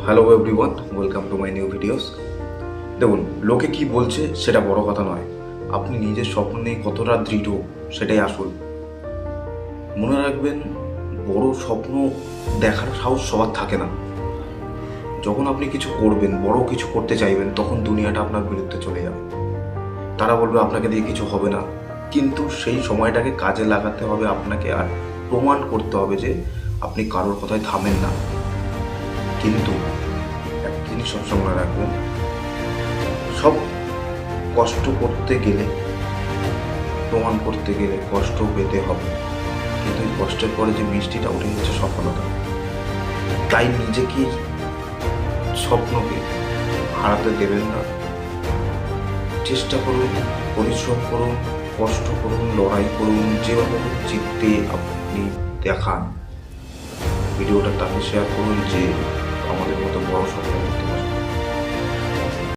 Hello everyone, welcome to my new videos. দেখুন, লোকে কি বলছে সেটা বড় কথা নয়, আপনি নিজের স্বপ্ন নিয়ে কতটা দৃঢ় সেটাই আসল। মনে রাখবেন, বড় স্বপ্ন দেখার সাহস সবার থাকে না। যখন আপনি কিছু করবেন, বড় কিছু করতে চাইবেন, তখন দুনিয়াটা আপনার বিরুদ্ধে চলে যাবে। তারা বলবে আপনাকে দিয়ে কিছু হবে না, কিন্তু সেই সময়টাকে কাজে লাগাতে হবে আপনাকে, আর প্রমাণ করতে হবে যে আপনি কারোর কথায় থামেন না। কিন্তু একটা জিনিস সবসময় মনে রাখবেন, সব কষ্ট করতে গেলে, প্রমাণ করতে গেলে কষ্ট পেতে হবে, কিন্তু এই কষ্টের পরে যে মিষ্টিটা ওঠে হচ্ছে সফলতা। তাই নিজেকে, স্বপ্নকে হারাতে দেবেন না। চেষ্টা করুন, পরিশ্রম করুন, কষ্ট করুন, লড়াই করুন, যেভাবে হোক জিততে আপনি দেখান। ভিডিওটা তাকে শেয়ার করুন যে